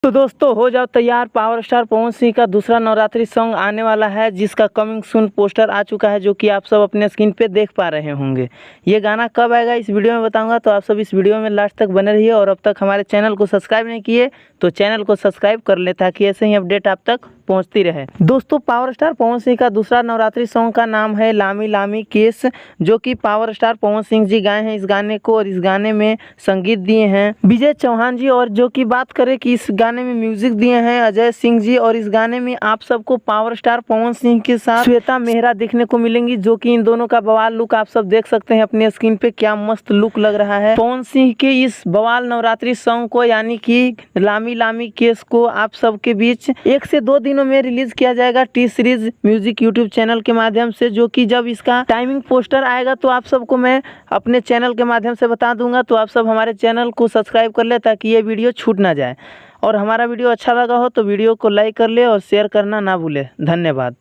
तो दोस्तों हो जाओ तैयार, पावर स्टार पवन सिंह का दूसरा नवरात्रि सॉन्ग आने वाला है, जिसका कमिंग सून पोस्टर आ चुका है, जो कि आप सब अपने स्क्रीन पे देख पा रहे होंगे। ये गाना कब आएगा इस वीडियो में बताऊंगा, तो आप सब इस वीडियो में लास्ट तक बने रहिए। और अब तक हमारे चैनल को सब्सक्राइब नहीं किए तो चैनल को सब्सक्राइब कर ले, ताकि ऐसे ही अपडेट आप तक पहुंचती रहे। दोस्तों पावर स्टार पवन सिंह का दूसरा नवरात्रि सॉन्ग का नाम है लामी लामी केस, जो कि पावर स्टार पवन सिंह जी गाए हैं इस गाने को। और इस गाने में संगीत दिए हैं विजय चौहान जी, और जो कि बात करें कि इस गाने में म्यूजिक दिए हैं अजय सिंह जी। और इस गाने में आप सबको पावर स्टार पवन सिंह के साथ श्वेता मेहरा देखने को मिलेंगी, जो कि इन दोनों का बवाल लुक आप सब देख सकते हैं अपने स्क्रीन पे। क्या मस्त लुक लग रहा है। पवन सिंह के इस बवाल नवरात्रि सॉन्ग को, यानी कि लामी लामी केस को, आप सबके बीच 1 से 2 दिनों में रिलीज किया जाएगा T series music YouTube channel के माध्यम से। जो कि जब इसका टाइमिंग पोस्टर आएगा तो आप सबको मैं अपने चैनल के माध्यम से बता दूंगा। तो आप सब हमारे चैनल को सब्सक्राइब कर ले, ताकि ये वीडियो छूट ना जाए। और हमारा वीडियो अच्छा लगा हो तो वीडियो को लाइक कर ले और शेयर करना ना भूले। धन्यवाद।